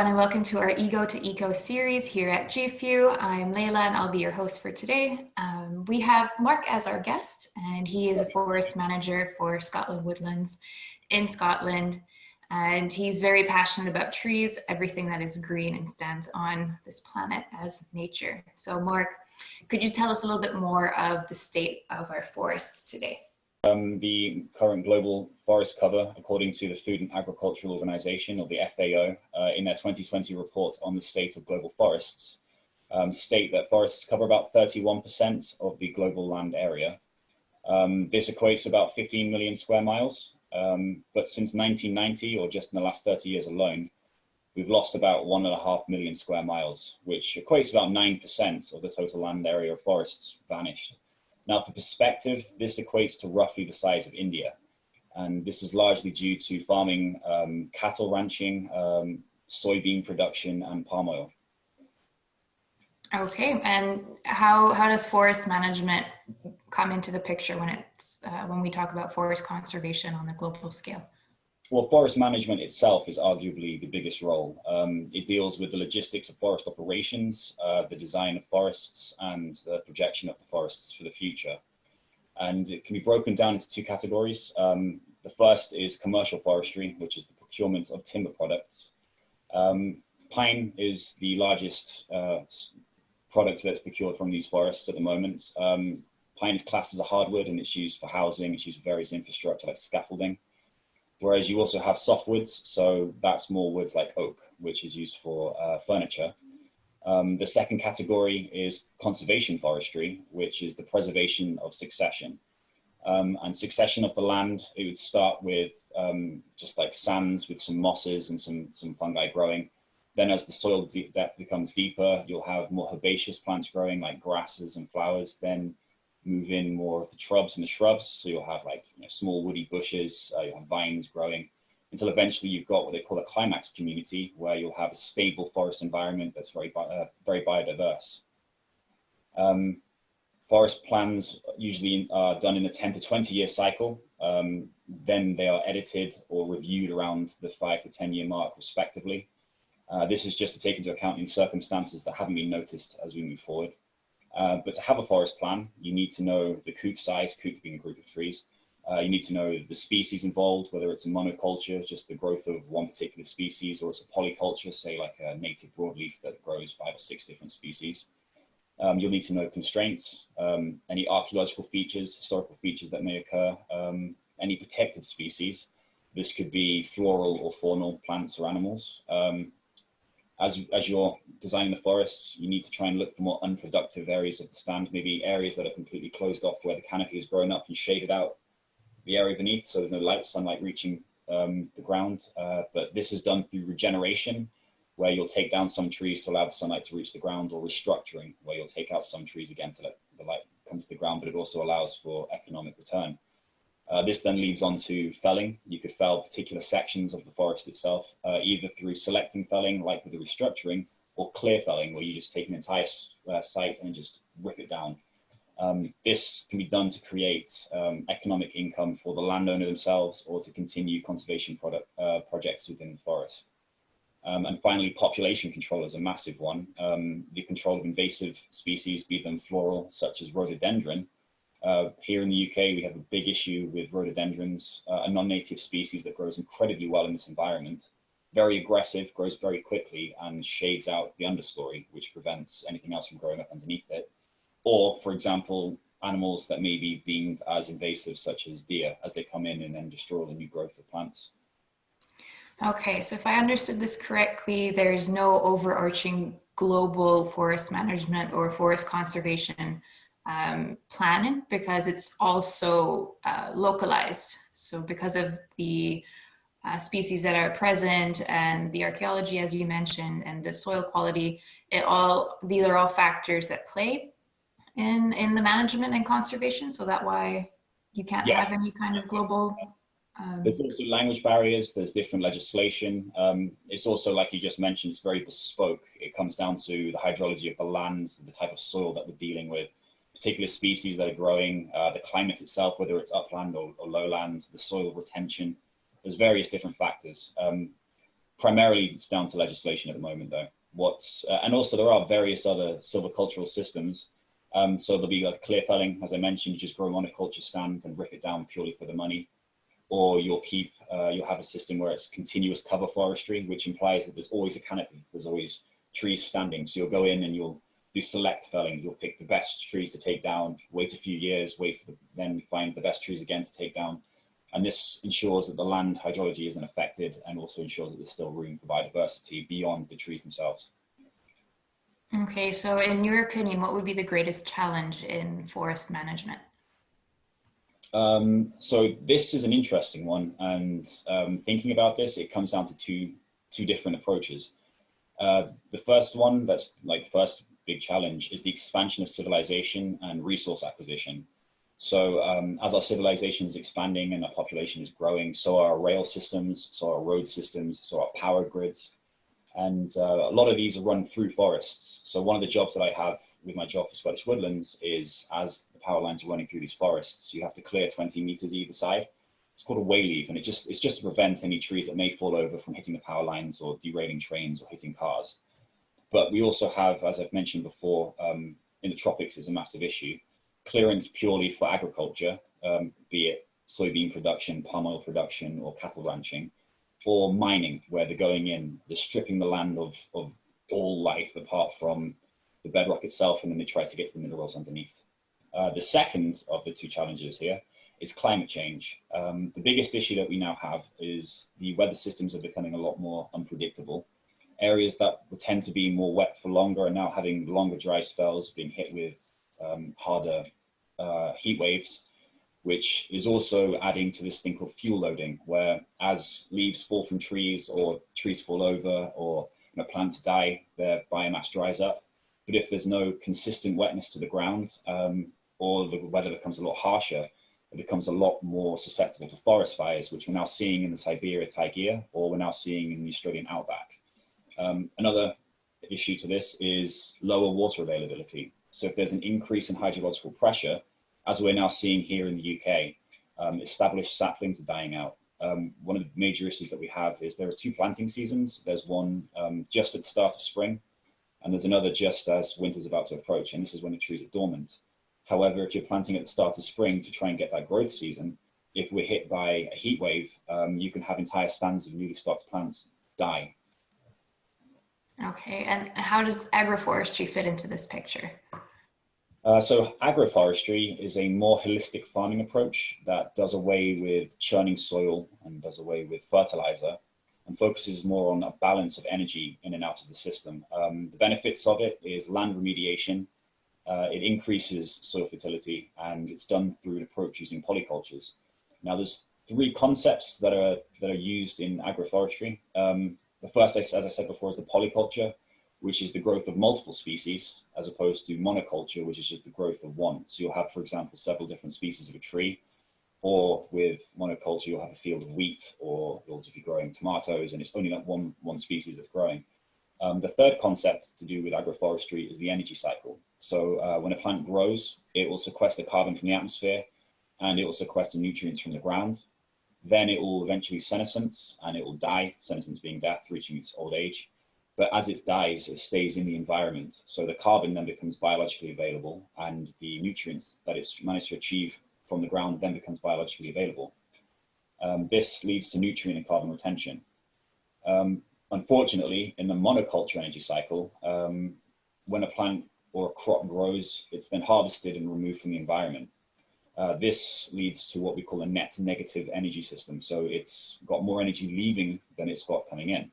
everyone, and welcome to our Ego2Eco series here at GFU. I'm Layla, and I'll be your host for today. We have Mark as our guest, and he is a forest manager for Scotland Woodlands in Scotland. And he's very passionate about trees, everything that is green and stands on this planet as nature. So Mark, could you tell us a little bit more of the state of our forests today? The current global forest cover, according to the Food and Agricultural Organization, or the FAO, in their 2020 report on the state of global forests, state that forests cover about 31% of the global land area. This equates to about 15 million square miles. But since 1990, or just in the last 30 years alone, we've lost about 1.5 million square miles, which equates to about 9% of the total land area of forests vanished. Now, for perspective, this equates to roughly the size of India. And this is largely due to farming, cattle ranching, soybean production, and palm oil. Okay, and how does forest management come into the picture when we talk about forest conservation on the global scale? Well, forest management itself is arguably the biggest role. It deals with the logistics of forest operations, the design of forests, and the projection of the forests for the future. And it can be broken down into two categories. The first is commercial forestry, which is the procurement of timber products. Pine is the largest product that's procured from these forests at the moment. Pine is classed as a hardwood, and it's used for housing, it's used for various infrastructure like scaffolding. Whereas you also have softwoods, so that's more woods like oak, which is used for furniture. The second category is conservation forestry, which is the preservation of succession. And succession of the land, it would start with just like sands with some mosses and some fungi growing. Then as the soil depth becomes deeper, you'll have more herbaceous plants growing like grasses and flowers. Then move in more of the shrubs and the shrubs. So you'll have like small woody bushes, you'll have vines growing, until eventually you've got what they call a climax community, where you'll have a stable forest environment that's very biodiverse. Forest plans usually are done in a 10 to 20 year cycle. Then they are edited or reviewed around the 5 to 10 year mark respectively. This is just to take into account in circumstances that haven't been noticed as we move forward. But to have a forest plan, you need to know the coop size, coop being a group of trees. You need to know the species involved, whether it's a monoculture, just the growth of one particular species, or it's a polyculture, say like a native broadleaf that grows 5 or 6 different species. You'll need to know constraints, any archaeological features, historical features that may occur, any protected species. This could be floral or faunal plants or animals. As you're designing the forest, you need to try and look for more unproductive areas of the stand, maybe areas that are completely closed off where the canopy has grown up and shaded out the area beneath, so there's no sunlight reaching the ground. But this is done through regeneration, where you'll take down some trees to allow the sunlight to reach the ground, or restructuring, where you'll take out some trees again to let the light come to the ground, but it also allows for economic return. This then leads on to felling. You could fell particular sections of the forest itself, either through selecting felling, like with the restructuring, or clear felling, where you just take an entire site and just rip it down. This can be done to create economic income for the landowner themselves, or to continue conservation projects within the forest. And finally, population control is a massive one. The control of invasive species, be them floral, such as rhododendron. Here in the UK, we have a big issue with rhododendrons, a non-native species that grows incredibly well in this environment. Very aggressive, grows very quickly, and shades out the understory, which prevents anything else from growing up underneath it. Or, for example, animals that may be deemed as invasive, such as deer, as they come in and then destroy the new growth of plants. Okay, so if I understood this correctly, there's no overarching global forest management or forest conservation planning, because it's also localized. So because of the species that are present and the archaeology, as you mentioned, and the soil quality, these are all factors that play in the management and conservation. So that's why you can't have any kind of global. There's also language barriers, there's different legislation. It's also, like you just mentioned, it's very bespoke. It comes down to the hydrology of the land, the type of soil that we're dealing with, particular species that are growing, the climate itself, whether it's upland or lowland, the soil retention. There's various different factors. Primarily, it's down to legislation at the moment, though. And also there are various other silvicultural systems. So there'll be like clear felling, as I mentioned, you just grow monoculture stand and rip it down purely for the money. Or you'll have a system where it's continuous cover forestry, which implies that there's always a canopy, there's always trees standing. So you'll go in and you'll do select felling. You'll pick the best trees to take down, wait a few years, then find the best trees again to take down. And this ensures that the land hydrology isn't affected, and also ensures that there's still room for biodiversity beyond the trees themselves. Okay, so in your opinion, what would be the greatest challenge in forest management? So this is an interesting one, and thinking about this, it comes down to two different approaches. The first one, that's like first big challenge, is the expansion of civilization and resource acquisition. So as our civilization is expanding and our population is growing, so are our rail systems, so are our road systems, so are power grids. And a lot of these are run through forests. So one of the jobs that I have with my job for Scottish Woodlands is, as the power lines are running through these forests, you have to clear 20 meters either side. It's called a wayleave, and it's just to prevent any trees that may fall over from hitting the power lines or derailing trains or hitting cars. But we also have, as I've mentioned before, in the tropics is a massive issue. Clearance purely for agriculture, be it soybean production, palm oil production, or cattle ranching, or mining, where they're going in, they're stripping the land of all life apart from the bedrock itself, and then they try to get to the minerals underneath. The second of the two challenges here is climate change. The biggest issue that we now have is the weather systems are becoming a lot more unpredictable. Areas that would tend to be more wet for longer are now having longer dry spells, being hit with harder heat waves, which is also adding to this thing called fuel loading, where as leaves fall from trees or trees fall over or plants die, their biomass dries up. But if there's no consistent wetness to the ground, or the weather becomes a lot harsher, it becomes a lot more susceptible to forest fires, which we're now seeing in the Siberia taiga, or we're now seeing in the Australian outback. Another issue to this is lower water availability. So if there's an increase in hydrological pressure, as we're now seeing here in the UK, established saplings are dying out. One of the major issues that we have is there are two planting seasons. There's one just at the start of spring, and there's another just as winter's about to approach, and this is when the trees are dormant. However, if you're planting at the start of spring to try and get that growth season, if we're hit by a heat wave, you can have entire stands of newly stocked plants die. Okay, and how does agroforestry fit into this picture? So agroforestry is a more holistic farming approach that does away with churning soil and does away with fertilizer, and focuses more on a balance of energy in and out of the system. The benefits of it is land remediation. It increases soil fertility, and it's done through an approach using polycultures. Now, there's three concepts that are used in agroforestry. The first, as I said before, is the polyculture, which is the growth of multiple species, as opposed to monoculture, which is just the growth of one. So you'll have, for example, several different species of a tree, or with monoculture, you'll have a field of wheat, or you'll just be growing tomatoes, and it's only that one species that's growing. The third concept to do with agroforestry is the energy cycle. So when a plant grows, it will sequester carbon from the atmosphere, and it will sequester nutrients from the ground. Then it will eventually senescence, and it will die, senescence being death, reaching its old age. But as it dies, it stays in the environment. So the carbon then becomes biologically available, and the nutrients that it's managed to achieve from the ground then becomes biologically available. This leads to nutrient and carbon retention. Unfortunately, in the monoculture energy cycle, when a plant or a crop grows, it's then harvested and removed from the environment. This leads to what we call a net negative energy system. So it's got more energy leaving than it's got coming in.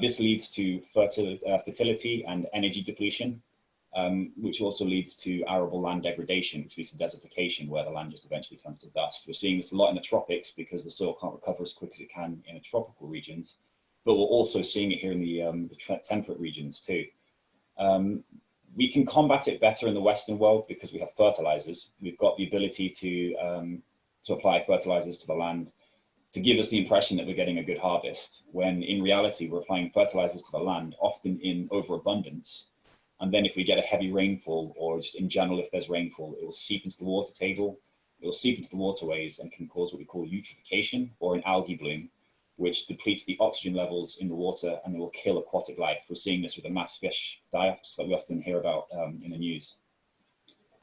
This leads to fertility and energy depletion, which also leads to arable land degradation, which leads to desertification, where the land just eventually turns to dust. We're seeing this a lot in the tropics because the soil can't recover as quick as it can in the tropical regions, but we're also seeing it here in the temperate regions too. We can combat it better in the Western world because we have fertilizers. We've got the ability to apply fertilizers to the land to give us the impression that we're getting a good harvest, when in reality, we're applying fertilizers to the land, often in overabundance. And then if we get a heavy rainfall, or just in general, if there's rainfall, it will seep into the water table, it will seep into the waterways and can cause what we call eutrophication, or an algae bloom, which depletes the oxygen levels in the water and it will kill aquatic life. We're seeing this with the mass fish die-offs that we often hear about in the news.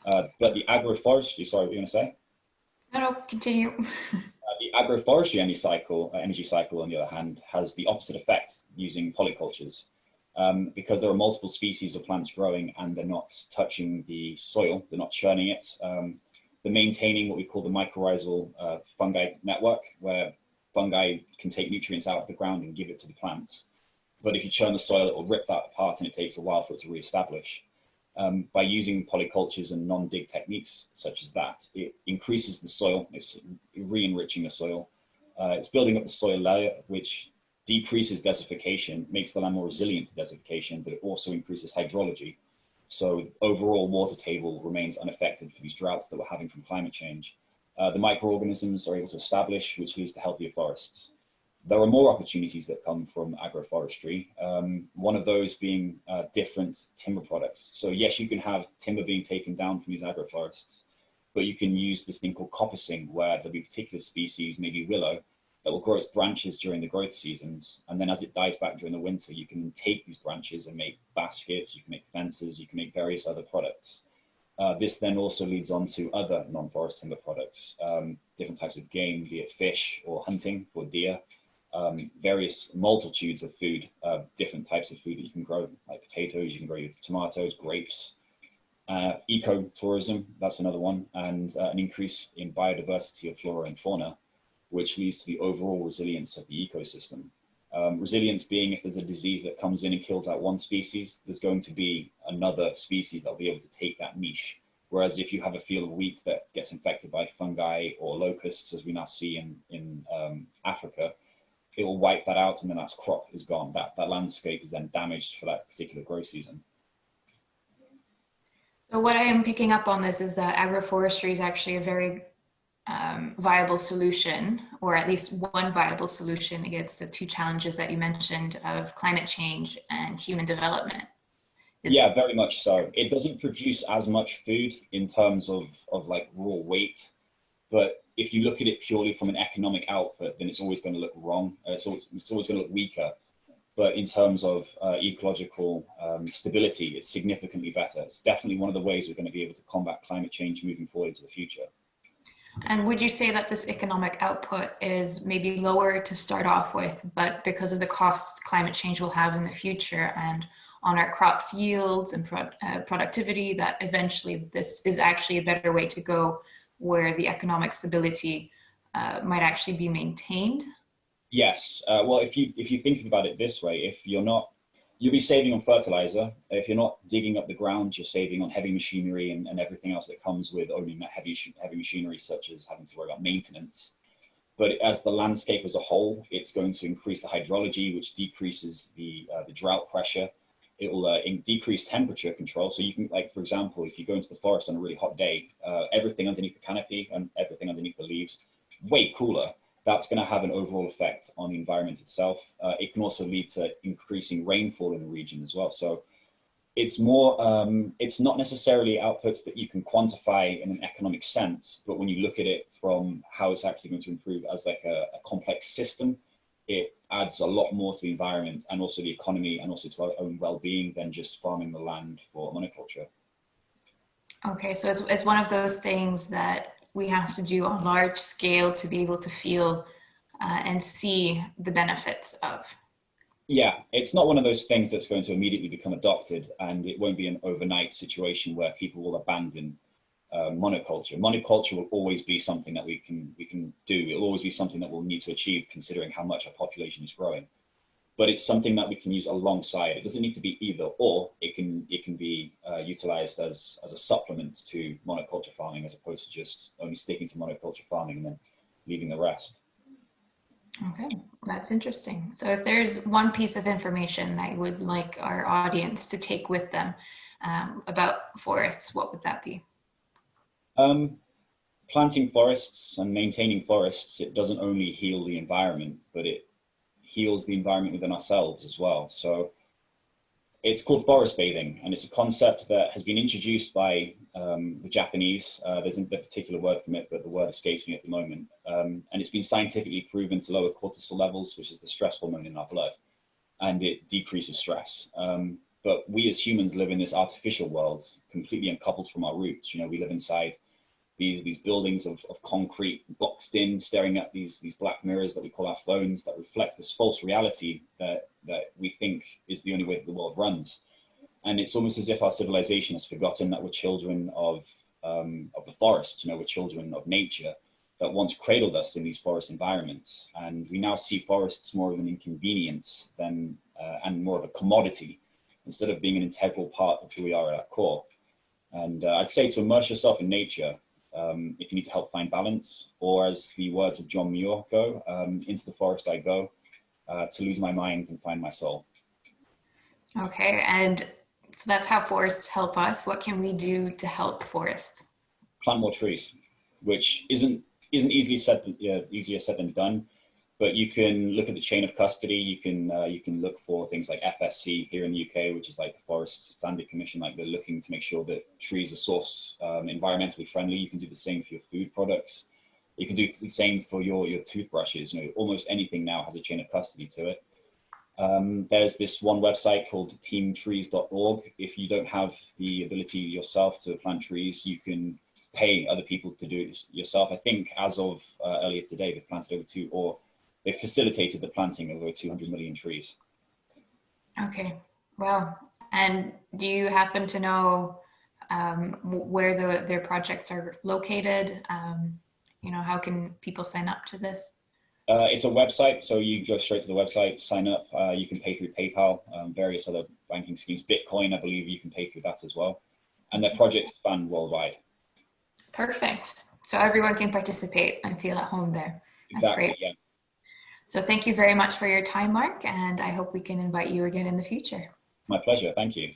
But the agroforestry, sorry, what were you going to say? No, continue. The agroforestry energy cycle, on the other hand, has the opposite effect using polycultures. Because there are multiple species of plants growing and they're not touching the soil, they're not churning it. They're maintaining what we call the mycorrhizal fungi network, where fungi can take nutrients out of the ground and give it to the plants. But if you churn the soil, it will rip that apart and it takes a while for it to reestablish. By using polycultures and non-dig techniques such as that, it increases the soil, it's re-enriching the soil. It's building up the soil layer, which decreases desertification, makes the land more resilient to desertification, but it also increases hydrology. So overall water table remains unaffected for these droughts that we're having from climate change. The microorganisms are able to establish, which leads to healthier forests. There are more opportunities that come from agroforestry. One of those being different timber products. So yes, you can have timber being taken down from these agroforests, but you can use this thing called coppicing, where there'll be particular species, maybe willow, that will grow its branches during the growth seasons. And then as it dies back during the winter, you can take these branches and make baskets, you can make fences, you can make various other products. This then also leads on to other non-forest timber products, different types of game, be it fish or hunting for deer, various multitudes of food, different types of food that you can grow, like potatoes, you can grow tomatoes, grapes. Ecotourism, that's another one, and an increase in biodiversity of flora and fauna, which leads to the overall resilience of the ecosystem. Resilience being, if there's a disease that comes in and kills out one species, there's going to be another species that'll be able to take that niche. Whereas if you have a field of wheat that gets infected by fungi or locusts, as we now see in Africa, it will wipe that out and then that crop is gone. That landscape is then damaged for that particular growth season. So what I am picking up on this is that agroforestry is actually a very viable solution, or at least one viable solution against the two challenges that you mentioned of climate change and human development. Yeah, very much so. It doesn't produce as much food in terms of like raw weight, but if you look at it purely from an economic output, then it's always going to look wrong. It's always going to look weaker. But in terms of ecological stability, it's significantly better. It's definitely one of the ways we're going to be able to combat climate change moving forward into the future. And would you say that this economic output is maybe lower to start off with, but because of the costs climate change will have in the future and on our crops yields and productivity, that eventually this is actually a better way to go, where the economic stability might actually be maintained? Yes. Well, if you think about it this way, if you're not, you'll be saving on fertilizer. If you're not digging up the ground, you're saving on heavy machinery and everything else that comes with owning that heavy machinery, such as having to worry about maintenance. But as the landscape as a whole, it's going to increase the hydrology, which decreases the drought pressure. It will decrease temperature control. So you can, like, for example, if you go into the forest on a really hot day, everything underneath the canopy and everything underneath the leaves, way cooler. That's going to have an overall effect on the environment itself. It can also lead to increasing rainfall in the region as well. So it's more, it's not necessarily outputs that you can quantify in an economic sense, but when you look at it from how it's actually going to improve as like a complex system, it adds a lot more to the environment and also the economy and also to our own well-being than just farming the land for monoculture. Okay, so it's one of those things that we have to do on large scale to be able to feel and see the benefits of. Yeah, it's not one of those things that's going to immediately become adopted, and it won't be an overnight situation where people will abandon monoculture. Monoculture will always be something that we can do. It'll always be something that we'll need to achieve, considering how much our population is growing. But it's something that we can use alongside. It doesn't need to be either or. It can be utilized as a supplement to monoculture farming, as opposed to just only sticking to monoculture farming and then leaving the rest. Okay, that's interesting. So if there's one piece of information that you would like our audience to take with them about forests, what would that be? Planting forests and maintaining forests, it doesn't only heal the environment, but it heals the environment within ourselves as well. So It's called forest bathing, and it's a concept that has been introduced by the Japanese. There's a particular word from it, but the word escapes me at the moment. And it's been scientifically proven to lower cortisol levels, which is the stress hormone in our blood, and it decreases stress. But we as humans live in this artificial world, completely uncoupled from our roots. You know, we live inside these buildings of concrete, boxed in, staring at these black mirrors that we call our phones, that reflect this false reality that we think is the only way that the world runs. And it's almost as if our civilization has forgotten that we're children of the forest. You know, we're children of nature that once cradled us in these forest environments. And we now see forests more of an inconvenience than and more of a commodity, instead of being an integral part of who we are at our core. And I'd say to immerse yourself in nature, if you need to help find balance, or as the words of John Muir go, into the forest I go, to lose my mind and find my soul. Okay, and so that's how forests help us. What can we do to help forests? Plant more trees, which isn't easier said than done. But you can look at the chain of custody. You can look for things like FSC here in the UK, which is like the Forest Standard Commission. Like, they're looking to make sure that trees are sourced environmentally friendly. You can do the same for your food products. You can do the same for your toothbrushes. You know, almost anything now has a chain of custody to it. There's this one website called teamtrees.org. If you don't have the ability yourself to plant trees, you can pay other people to do it yourself. I think as of earlier today, they've planted they've facilitated the planting of over 200 million trees. Okay. Wow. And do you happen to know where their projects are located? You know, how can people sign up to this? It's a website, so you go straight to the website, sign up. You can pay through PayPal, various other banking schemes. Bitcoin, I believe you can pay through that as well. And their projects span worldwide. Perfect. So everyone can participate and feel at home there. That's exactly, great. Yeah. So thank you very much for your time, Mark, and I hope we can invite you again in the future. My pleasure. Thank you.